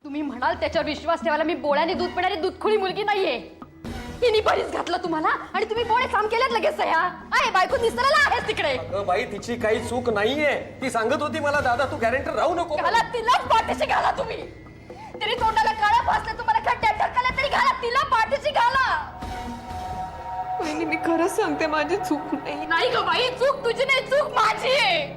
तुम्ही म्हणाल त्याच्यावर विश्वास ठेवायला मी बोळ्याने दूध पिणारी दूधखोरी मुलगी नाहीये. हिनी बरीच घातलं तुम्हाला आणि तुम्ही बोळे काम केलेत लगेच सह्या. आहे बायको निसरायला आहेस तिकडे. अगं बाई तिची काही चूक नाहीये. ती सांगत होती मला दादा तू गॅरेंटर राहू नको. घाला तिलाच पाठीशी घाला तुम्ही. तरी तोंडाला काळा फासले तुम्हाला खड्ड्यात ढकलले तरी घाला तिला पाठीशी घाला. वहिनी मी खरंच सांगते माझी चूक नाही. नाही ग बाई चूक तुझी नाही चूक माझी आहे.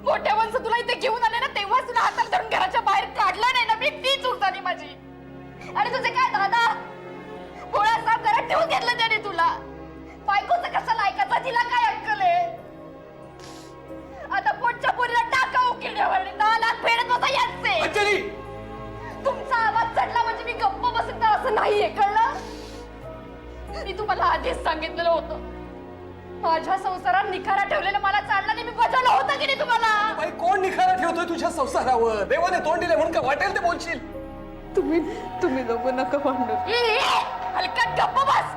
मोठ्या माणसं तुला इथे घेऊन आले ना तेव्हाच तुला हाताला धरून घराच्या बाहेर काढलं नाही ना मी ती चूक झाली माझी. आणि तुझे काय दादा पोळ्या साफ घरात ठेवून घेतलं त्याने तुला. बायकोचं कशाला ऐकायचं तिला काय अक्कल आहे. आता पोटच्या पोरीला टाका उकिरड्यावर 10 लाख फेडत बसा यांचे. अंजली तुमचा आवाज चढला म्हणजे मी गप्प बसत असं नाहीये कळलं. मी तुम्हाला आधीच सांगितलेलं होतं माझ्या संसारात निखारा ठेवलेलं मला चाललं नाही. मी बजावलं होतं की नाही तुम्हाला. बाई कोण निखारा ठेवतोय तुझ्या संसारावर. देवाने तोंड दिले म्हणून काय वाटेल ते बोलशील. तुम्ही दोघं नका भांडू. हलकट गप्प बस.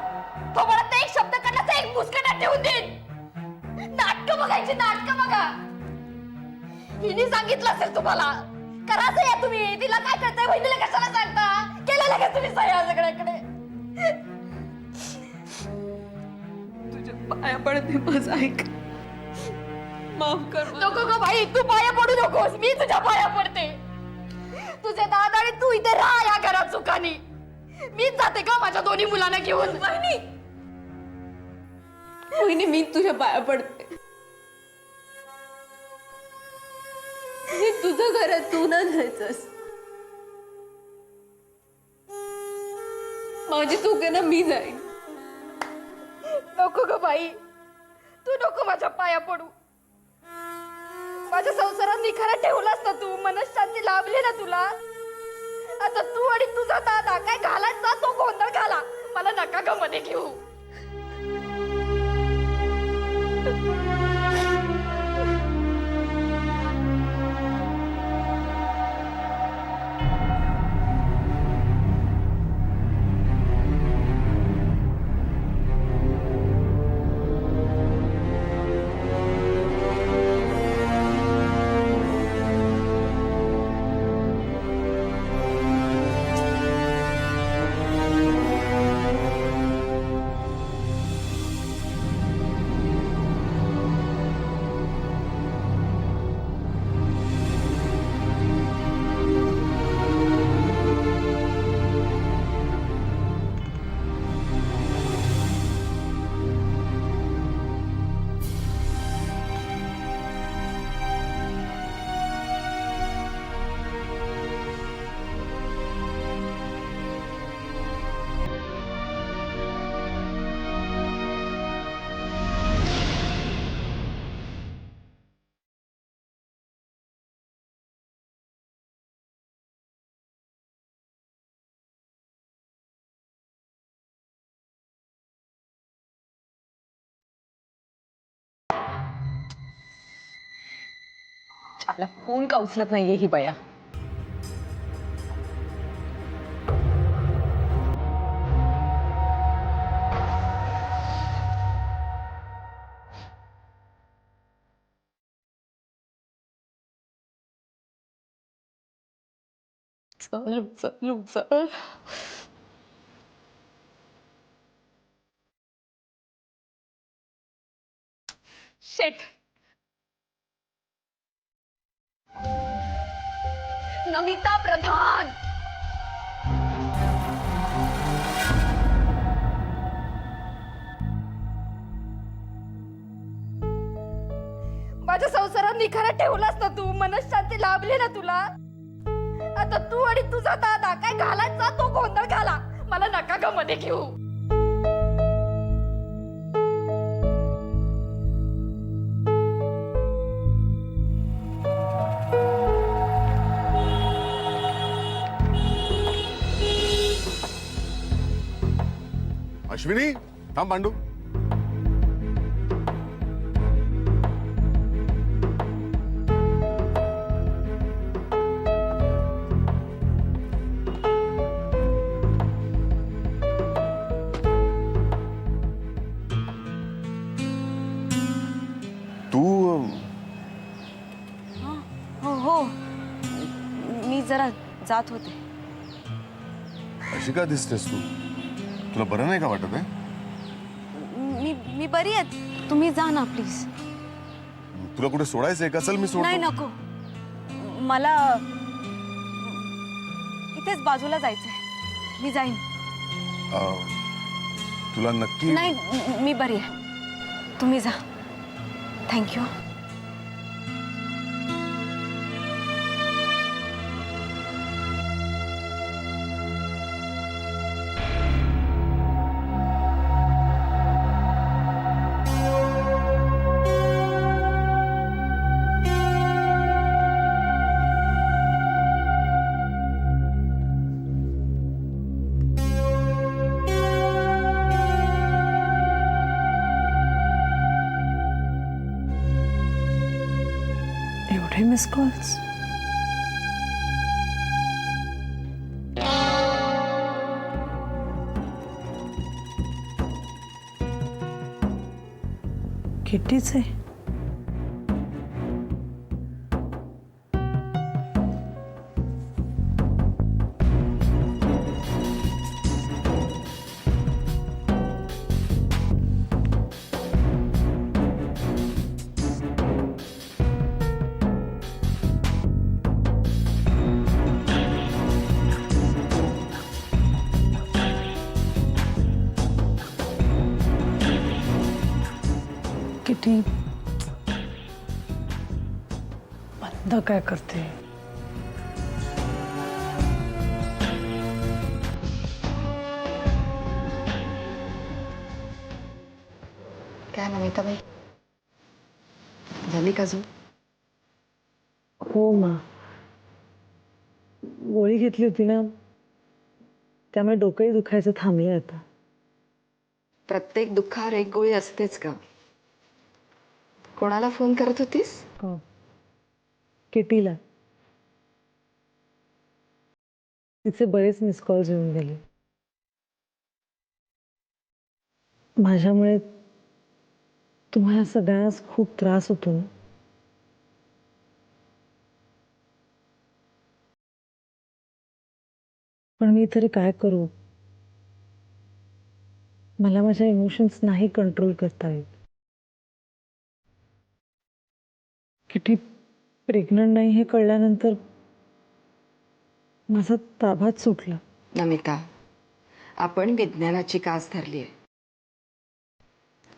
तो मला ते एक शब्द काढण्याचा एक मुस्कटात ठेवून देईन. नाटकं बघायची नाटकं बघा. हिने सांगितलं असेल तुम्हाला करायचं या तुम्ही. तिला काय करताय बहिणीला कशाला सांगता. केलं लगेच तुम्ही सह्या सगळ्याकडे. तुझ्या पाया पडते माझं ऐक. माफ कर मला. नको ग बाई तू पाया पडू नकोस. मी तुझ्या पाया पडते. तुझे दादा आणि तू इथे राहा या घरात सुखानी. मीच जाते का माझ्या दोन्ही मुलांना घेऊन. वहिनी मी तुझ्या पाया पडते. हे तुझं घर आहे, तू ना जायचंस. माझी चूक आहे ना मी जाईन. नको ग बाई तू नको माझ्या पाया पडू. माझ्या संसारात निखारा ठेवलास ना तू. मनशांती लाभली ना तुला. आता तू आणि तुझा दादा काय घालायचा तो गोंधळ घाला. मला नका ग मध्ये घेऊ. आपला फोन का उचलत नाहीये ही बया. चल. शेट नमिता प्रधान. माझ्या संसारात निखारा ठेवलास ना तू. मनशांती लाभली ना तुला. आता तू आणि तुझा दादा काय घालायचा तो गोंधळ घाला. मला नका ग मध्ये घेऊ. अश्विनी थांब पांडू. तू हो मी जरा जात होते. अशी का दिसतेस तू? तुला बरं नाही का वाटत आहे? मी बरी आहे. तुम्ही जा ना प्लीज. तुला कुठे सोडायचंय का? चल मी नाही सोडतो. नको. मला इथेच बाजूला जायचंय. मी जाईन. तुला नक्की? नाही मी बरी आहे. तुम्ही जा. थँक्यू. एवढे मिस कॉल्स. कितीच आहे. किती बंद काय करते. काय नमिताबाई, झाली का झोप? हो मा, गोळी घेतली होती ना, त्यामुळे डोकंही दुखायचं थांबले आता. प्रत्येक दुःखावर एक गोळी असतेच का? कोणाला फोन करत होतीस? हो, किटीला. तिचे बरेच मिस कॉल्स येऊन गेले. माझ्यामुळे तुम्हाला सगळ्यांनाच खूप त्रास होतो ना. पण मी तरी काय करू? मला माझ्या इमोशन्स नाही कंट्रोल करता येत. किती प्रेग्नंट नाही हे कळल्यानंतर माझा ताबाच सुटला. नमिता, आपण विज्ञानाची कास धरली आहे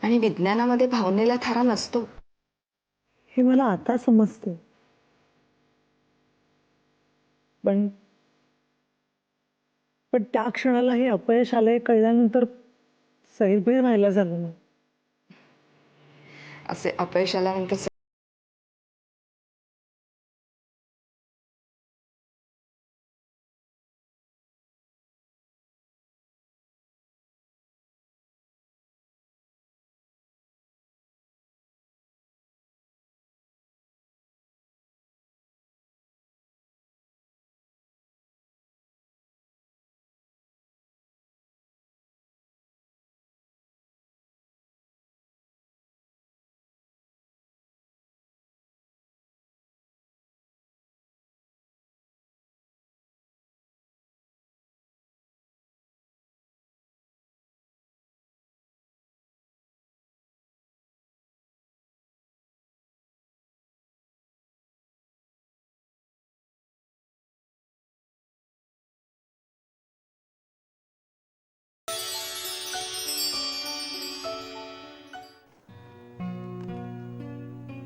आणि विज्ञानामध्ये भावनेला थारा नसतो. हे मला आता समजते. पण त्या क्षणाला हे अपयश आलंय कळल्यानंतर सैरभैर राहायला झालं नाही. असे अपयश आल्यानंतर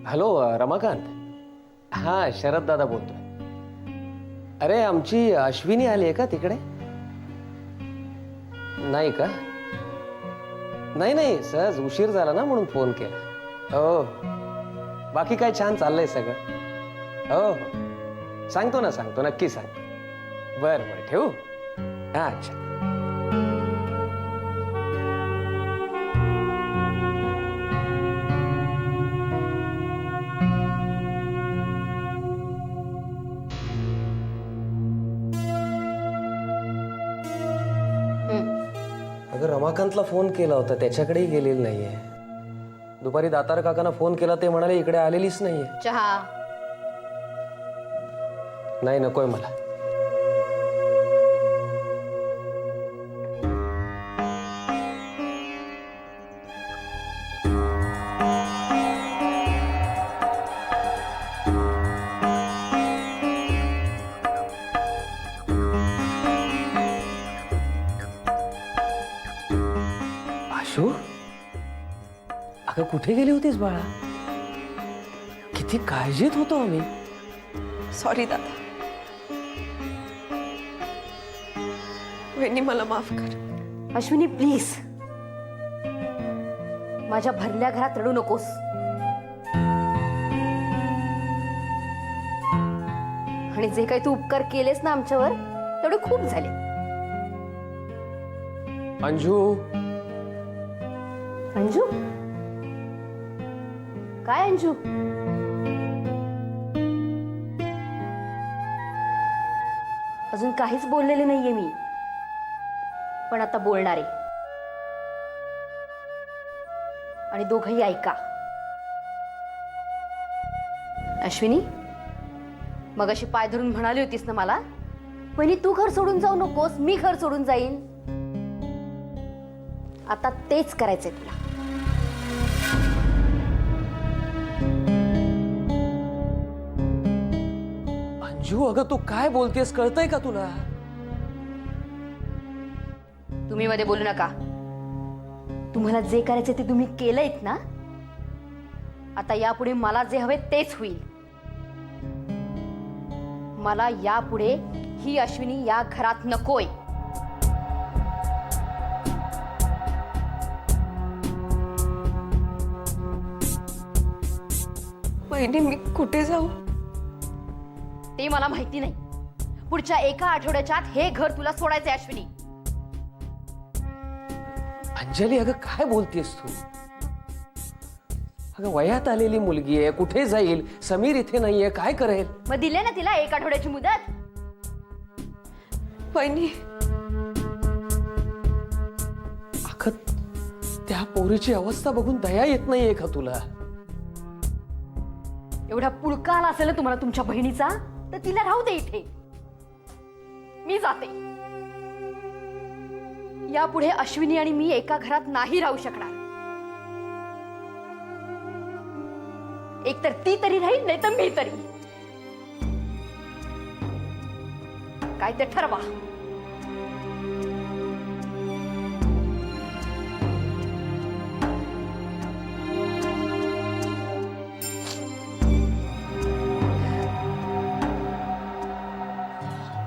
हॅलो रमाकांत. हा, शरद दादा बोलतोय. अरे आमची अश्विनी आली आहे का तिकडे? नाही का? नाही, सहज उशीर झाला ना म्हणून फोन केला. हो, बाकी काय छान चाललंय सगळं. हो, सांगतो नक्की सांगतो. बरं ठेवू. हा, अच्छा. अगं रमाकांतला फोन केला होता, त्याच्याकडेही गेलेली नाहीये. दुपारी दातार काकांना फोन केला, ते म्हणाले इकडे आलेलीच नाहीये. चहा नाही, नकोय मला. अगं कुठे गेली होतीस बाळा? किती काळजीत होतो आम्ही. सॉरी दादा. वहिनी मला माफ कर. अश्विनी प्लीज, माझ्या भरल्या घरात रडू नकोस. आणि जे काही तू उपकार केलेस ना आमच्यावर, तेवढे खूप झाले. अंजू, अंजू? काय अंजू? अजून काहीच बोललेले नाहीये मी, पण आता बोलणार आहे. आणि दोघंही ऐका. अश्विनी, मगाशी पाय धरून म्हणाली होतीस ना मला, वहिनी तू घर सोडून जाऊ नकोस, मी घर सोडून जाईन. आता तेच करायचंय तुला. अंजू अगं तू काय बोलतेस कळतंय का तुला? तुम्ही मध्ये बोलू नका. तुम्हाला जे करायचे ते तुम्ही केलंयत ना. आता यापुढे मला जे हवे तेच होईल. मला यापुढे ही अश्विनी या घरात नकोय. वहिनी मी कुठे जाऊ? ते मला माहिती नाही. पुढच्या एका आठवड्याच्या आत हे घर तुला सोडायचंय अश्विनी. अंजली अगं काय बोलतेस तू? अगं वयात आलेली मुलगी आहे, कुठे जाईल? समीर इथे नाहीये, काय करेल? मग दिले ना तिला एक आठवड्याची मुदत. वहिनी अगं त्या पोरीची अवस्था बघून दया येत नाहीये का तुला? एवढा पुळका आला असेल ना तुम्हाला तुमच्या बहिणीचा, तर तिला राहू दे इथे. मी जाते. यापुढे अश्विनी आणि मी एका घरात नाही राहू शकणार. एक तर ती तरी राहील, नाही तर मी तरी. काय ते ठरवा.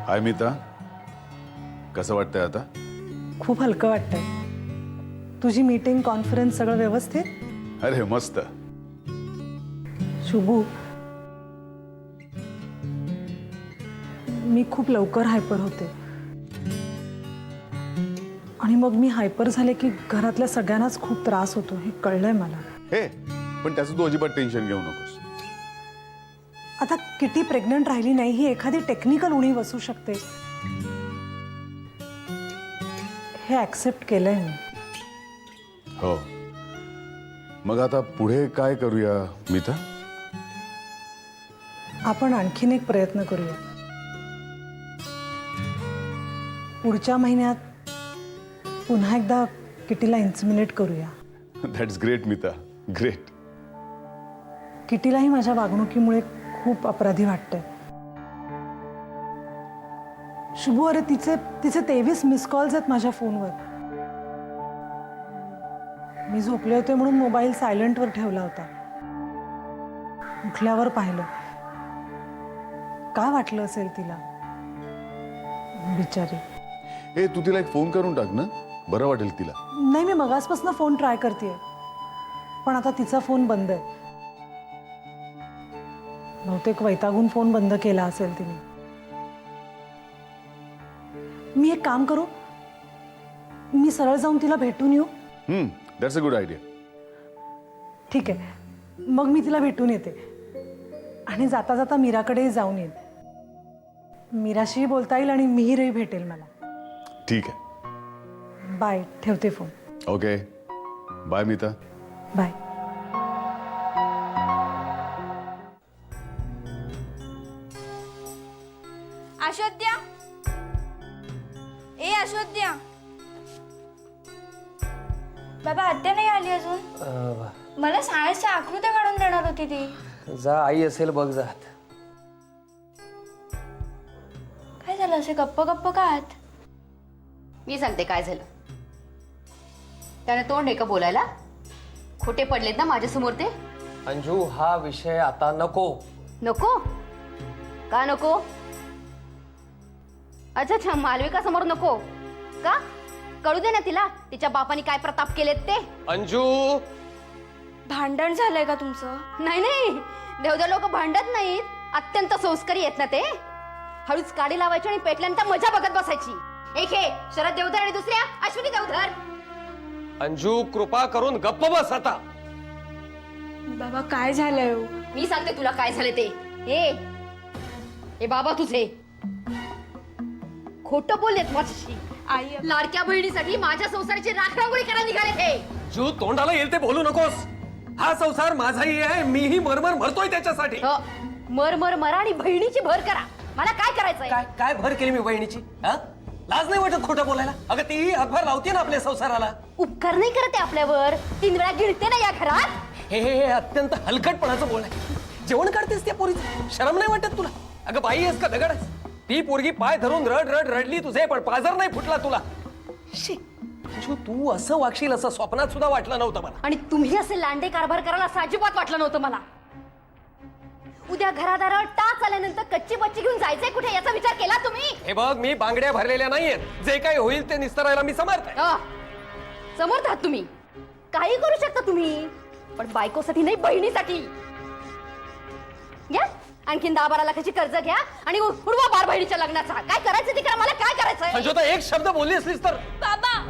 हाय मिता, कसं वाटतंय आता? खूप हलकं वाटतंय. तुझी मीटिंग, कॉन्फरन्स सगळं व्यवस्थित? अरे मस्त. शुभू, मी खूप लवकर हायपर होते आणि मग मी हायपर झाले की घरातल्या सगळ्यांनाच खूप त्रास होतो, हे कळलंय मला. हे पण त्याचं तू अजिबात टेन्शन घेऊ नकोस. आता किती प्रेग्नंट राहिली नाही ही एखादी टेक्निकल उणीव असू शकते, हे ऍक्सेप्ट केलंय मी. हो, मग आता पुढे काय करूया मिता? आपण आणखीन एक प्रयत्न करूया. पुढच्या महिन्यात पुन्हा एकदा किटीला इन्सिमिनेट करूया. दॅट्स ग्रेट मिता, ग्रेट. किटीलाही माझ्या वागणुकीमुळे खूप अपराधी वाटतंय. शुभू, अरे तिचे 23 मिस कॉल्स आहेत माझ्या फोनवर. मी झोपले होते म्हणून मोबाईल सायलेंटवर ठेवला होता. उठल्यावर पाहिलं. काय वाटलं असेल तिला, बिचारी. हे तू तिला एक फोन करून टाक ना, बरं वाटेल तिला. नाही, मी मगासपासून फोन ट्राय करतेय, पण आता तिचा फोन बंद आहे. बहुतेक वैतागून फोन बंद केला असेल तिने. मी एक काम करू, मी सरळ जाऊन तिला भेटून येऊ? That's a good idea. ठीक आहे, मग मी तिला भेटून येते आणि जाता जाता मीराकडेही जाऊन येईन. मीराशीही बोलता येईल आणि मिहीरही भेटेल मला. ठीक आहे. बाय, ठेवते फोन. ओके, बाय मिता. बाय. अशोध्या, ए अशोध्या, बाबा आत्या नाही आली अजून. मला सायन्सच्या आकृत्या काढून देणार होती ती. जा, आई असेल बघ जात. काय झालं, असे गप्प गप्प का आहात? मी सांगते काय झालं. त्याने तोंड आहे का बोलायला? खोटे पडलेत ना माझ्यासमोर ते? अंजू हा विषय आता नको. नको? का नको? अच्छा अच्छा, मालविका समोर नको का? कळू दे ना तिला तिच्या बापाने काय प्रताप केलेत ते. अंजू भांडण झालंय का तुमचं? नाही नाही, देवदेव लोक भांडत नाहीत, अत्यंत संस्कारी आहेत ना ते. हळूच काडी लावायची आणि पेटल्यानंतर मजा बघत बसायची. एक हे शरद देवधर आणि दुसऱ्या अश्विनी देवधर. अंजू कृपा करून गप्प बस आता. बाबा काय झालंय हो? मी सांगते तुला काय झाले ते. हे बाबा तुझे खोटं बोललेत माझ्याशी. आई लाडक्या बहिणीसाठी माझ्या संसाराची राखरांगोळी करायला निघाले ते. अंजू तोंडाला येईल ते बोलू नकोस. हा संसार माझाही आहे, मीही मरमर मरतोय त्याच्यासाठी. मर मर मरा आणि बहिणीची भर करा. मला काय करायचंय? काय काय भर केली मी बहिणीची? हा? लाज नाही वाटत खोटं बोलायला? अगं तीही हातभार लावते ना आपल्या संसाराला. उपकार नाही करते आपल्यावर, 3 वेळा गिळते ना या घरात. हे अत्यंत हलकटपणाचं बोल आहे. जेवण काढतेस त्या पोरीचं, शरम नाही वाटत तुला? अगं बाई आहेस का दगड आहेस? ती पोरगी पाय धरून रड रड रडली तुझे, पण पाजर नाही फुटला तुला. शी, अंजू, तू असं वागशील असं स्वप्नात सुद्धा वाटलं नव्हतं मला. आणि तुम्ही असे लांडे कारभार करायला असं अजिबात वाटलं नव्हतं मला. उद्या घरादारावर टाच आल्यानंतर कच्ची बच्ची घेऊन जायचंय कुठे याचा विचार केला तुम्ही? हे बघ, मी बांगड्या भरलेल्या नाहीयेत. जे काही होईल ते निस्तरायला मी समर्थ आहे. समर्थ आहात तुम्ही, काही करू शकता तुम्ही, पण बायकोसाठी नाही, बहिणीसाठी. घ्या आणखीन 10-12 लाखाची कर्ज घ्या आणि उडवा बार बहिणीच्या लग्नाचा. काय करायचं ते करा, मला काय करायचंय? अंजू, एक शब्द बोलली असलीस तर. बाबा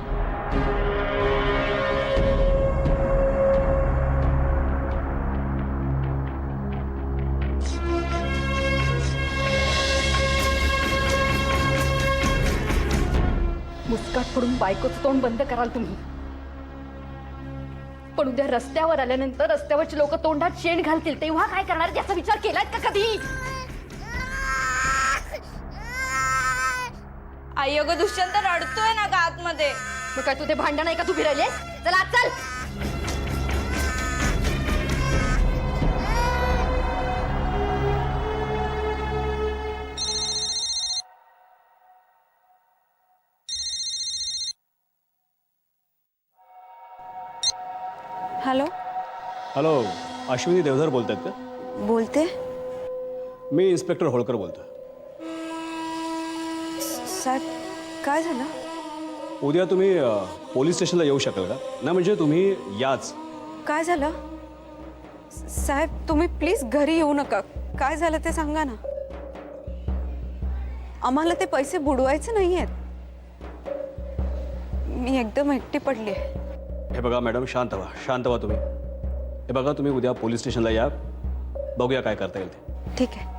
मुस्काट फोडून बायकोचं तोंड बंद कराल तुम्ही, पण उद्या रस्त्यावर आल्यानंतर रस्त्यावरची लोक तोंडात शेण घालतील तेव्हा काय करणार याचा विचार केलाय का कधी? आई अगं दुष्यंत रडतोय ना का आतमध्ये? मग काय तू ते भांडण आहे का? तू फिरायले? चला आत चल. हॅलो हॅलो, अश्विनी देवधर बोलतायत का? बोलते. मी इन्स्पेक्टर होळकर बोलतो. साहेब काय झालं? उद्या तुम्ही पोलीस स्टेशनला येऊ शकाल का? नाही म्हणजे तुम्ही याच. काय झालं? साहेब तुम्ही प्लीज घरी येऊ नका. काय झालं ते सांगा ना. आम्हाला ते पैसे बुडवायचे नाही आहेत. मी एकदम एकटी पडली आहे. हे बघा मॅडम, शांत व्हा तुम्ही. हे बघा, तुम्ही उद्या पोलीस स्टेशनला या, बघूया काय करता येईल ते. ठीक आहे.